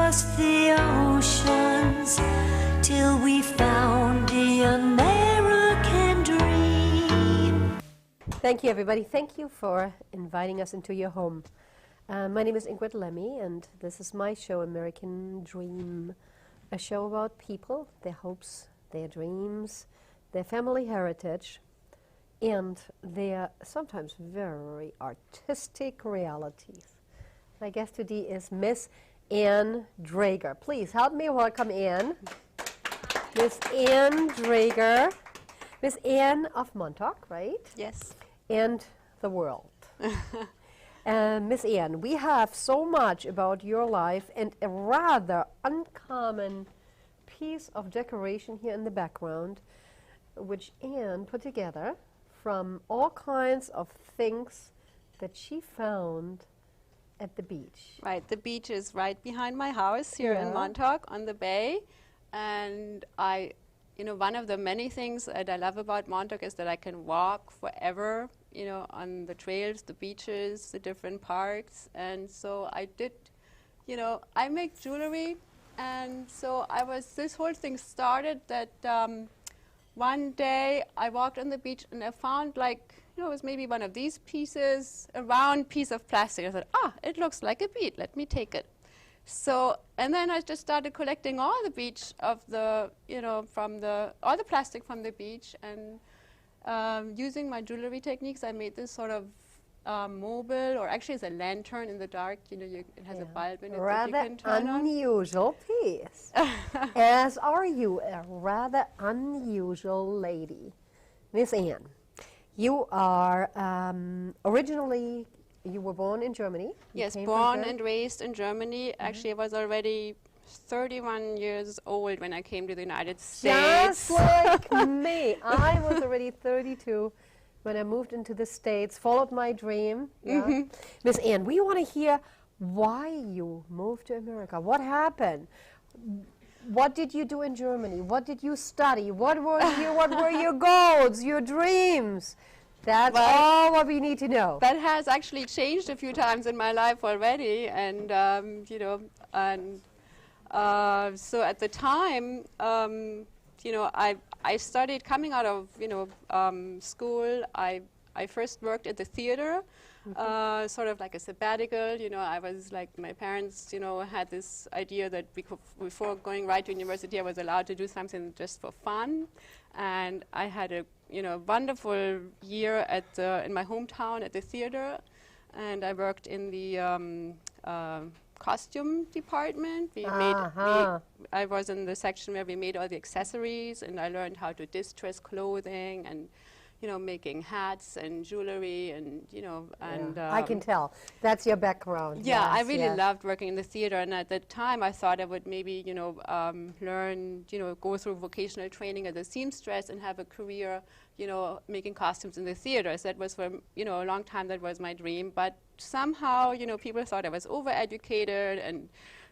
across the oceans till we found the American dream. Thank you, everybody. Thank you for inviting us into your home. My name is Ingrid Lemme, and this is my show, American Dream, a show about people, their hopes, their dreams, their family heritage, and their sometimes very artistic realities. My guest today is Miss Ann Drager. Please help me welcome Ann. Miss Ann Drager. Miss Ann of Montauk, right? Yes. And the world. Miss Ann, we have so much about your life and a rather uncommon piece of decoration here in the background, which Ann put together from all kinds of things that she found at the beach. Right, the beach is right behind my house here in Montauk on the bay, and one of the many things that I love about Montauk is that I can walk forever, on the trails, the beaches, the different parks, and so I did, I make jewelry, and so this whole thing started that one day I walked on the beach and I found it was maybe one of these pieces, a round piece of plastic. I thought, it looks like a bead, let me take it. So, and then I just started collecting all the beach of the, all the plastic from the beach, and using my jewelry techniques, I made this sort of mobile, or actually it's a lantern in the dark, it has a bulb in it that you can turn on. Rather unusual piece. As are you, a rather unusual lady. Miss Ann, you are originally, you were born in Germany? Yes, born and raised in Germany. Actually, I was already 31 years old when I came to the United States. Just like me. I was already 32 when I moved into the States, followed my dream. Miss Ann, we want to hear why you moved to America. What happened? What did you do in Germany? What did you study? What were your goals, your dreams? That's all what we need to know. That has actually changed a few times in my life already, and so at the time, I studied coming out of school. I first worked at the theater, sort of like a sabbatical. I was like, my parents had this idea that before going right to university, I was allowed to do something just for fun, and I had a wonderful year in my hometown at the theater, and I worked in the costume department. I was in the section where we made all the accessories, and I learned how to distress clothing and making hats and jewelry, and I can tell that's your background. Yeah, yes, I really loved working in the theater, and at that time I thought I would maybe learn, go through vocational training as a seamstress and have a career, making costumes in the theater. So that was for a long time, that was my dream. But somehow people thought I was overeducated, and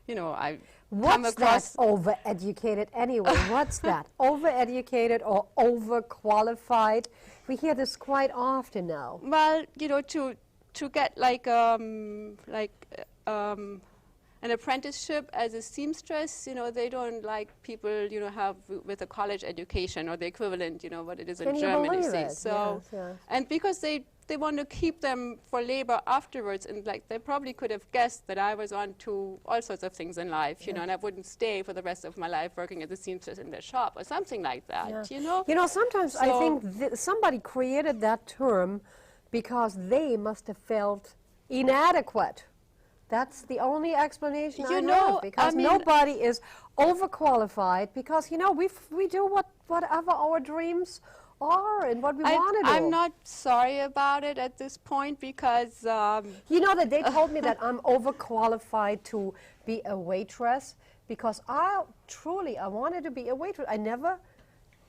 I come across. What's that overeducated anyway? What's that? Overeducated or overqualified? We hear this quite often now. Well, to get an apprenticeship as a seamstress, they don't like people, have with a college education or the equivalent, what it is in Germany. So, yes. And because they want to keep them for labor afterwards, and they probably could have guessed that I was on to all sorts of things in life, and I wouldn't stay for the rest of my life working as a seamstress in their shop or something like that, sometimes I think somebody created that term because they must have felt inadequate. That's the only explanation I know, because nobody is overqualified, because we do whatever our dreams are and what we want to do. I'm not sorry about it at this point, because that they told me that I'm overqualified to be a waitress, because I wanted to be a waitress. I never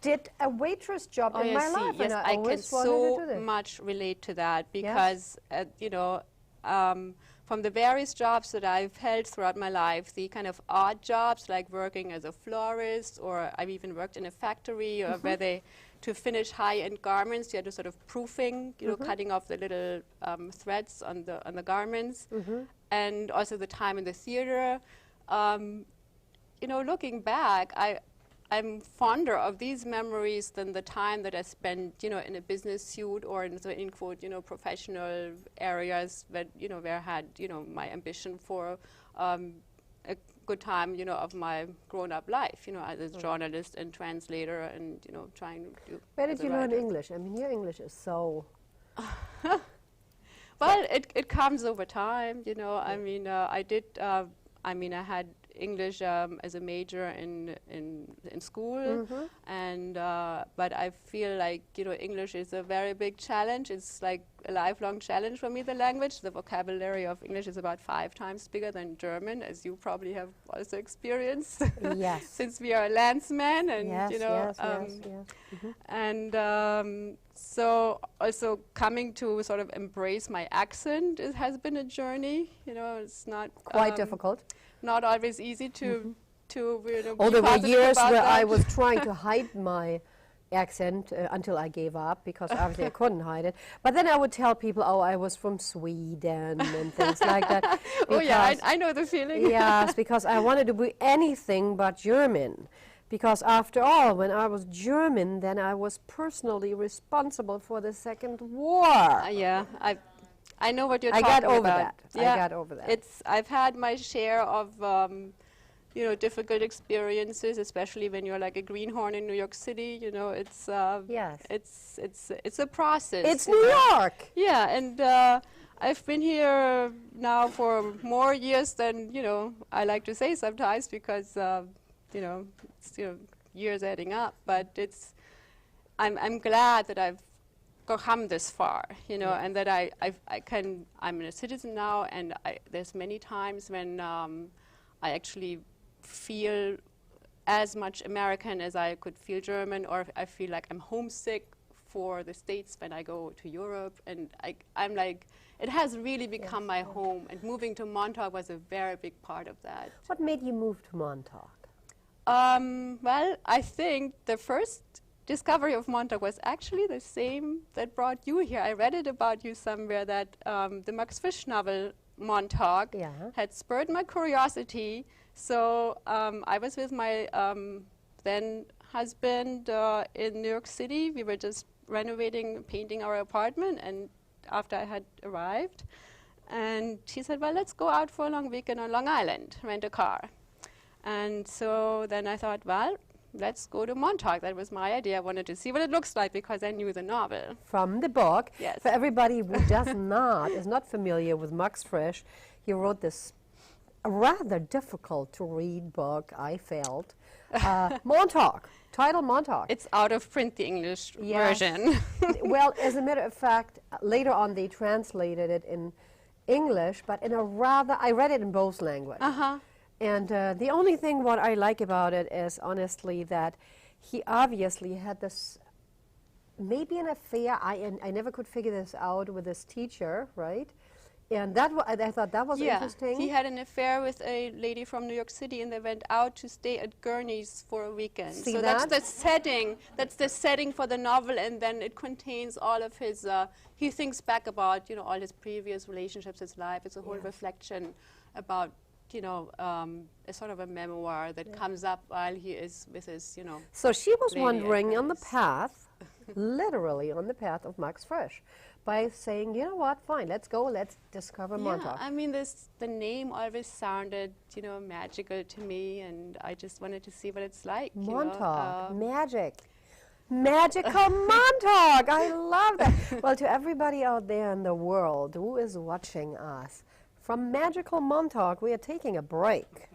did a waitress job in my life. Yes, I can so much relate to that, because from the various jobs that I've held throughout my life, the kind of odd jobs like working as a florist, or I've even worked in a factory where to finish high-end garments, you had to sort of proofing, cutting off the little threads on the garments, and also the time in the theater. you know, looking back, I'm fonder of these memories than the time that I spent, you know, in a business suit or in the, in quote, you know, professional areas that, you know, where I had, you know, my ambition for a good time, you know, of my grown-up life, you know, as a journalist and translator and, you know, trying to do. Where did you learn English? I mean, your English is so... Well, it comes over time, you know. I mean, I had English as a major in school, and but I feel like, you know, English is a very big challenge. It's like a lifelong challenge for me, the language. The vocabulary of English is about 5 times bigger than German, as you probably have also experienced. Yes. Since we are landsmen, and yes, you know, and so also coming to sort of embrace my accent, it has been a journey. You know, it's not quite difficult. Not always easy to you know, Oh, be there were positive years about where that. I was trying to hide my accent until I gave up, because obviously I couldn't hide it. But then I would tell people, oh, I was from Sweden and things like that. Oh yeah, I know the feeling. Yes, because I wanted to be anything but German. Because after all, when I was German, then I was personally responsible for the Second War. Yeah, I know what you're talking I got over about. that. Yeah, I got over that. I've had my share of you know, difficult experiences, especially when you're like a greenhorn in New York City. You know, it's yes. it's a process. It's New York. Yeah, and I've been here now for more years than, you know, I like to say sometimes, because you know, it's, you know, years adding up. But I'm glad that I've come this far, you know, and that I'm a citizen now, and there's many times when I actually feel as much American as I could feel German, or I feel like I'm homesick for the States when I go to Europe, and I'm like, it has really become my home, and moving to Montauk was a very big part of that. What made you move to Montauk? Well, I think the first discovery of Montauk was actually the same that brought you here. I read it about you somewhere, that the Max Frisch novel Montauk had spurred my curiosity. So I was with my then husband in New York City. We were just renovating, painting our apartment, and after I had arrived, and she said, well, let's go out for a long weekend on Long Island, rent a car. And so then I thought, well, let's go to Montauk. That was my idea. I wanted to see what it looks like, because I knew the novel. From the book. Yes. For everybody who is not familiar with Max Frisch, he wrote this rather difficult to read book, I felt. Montauk, title Montauk. It's out of print, the English version. Well, as a matter of fact, later on they translated it in English, but in a rather, I read it in both languages. And the only thing what I like about it is, honestly, that he obviously had this, maybe an affair, I never could figure this out, with this teacher, right? And that I thought that was interesting. He had an affair with a lady from New York City, and they went out to stay at Gurney's for a weekend. See so that? That's the setting. That's the setting for the novel, and then it contains all of his. He thinks back about, you know, all his previous relationships, his life. It's a whole reflection about, you know, a sort of a memoir that comes up while he is with his, you know. So she was lady wandering on the actress. path, literally on the path of Max Frisch, by saying, you know what, fine, let's go, let's discover Montauk. I mean, the name always sounded, you know, magical to me, and I just wanted to see what it's like. Montauk, magic. Magical Montauk, I love that. Well, to everybody out there in the world who is watching us, from magical Montauk, we are taking a break.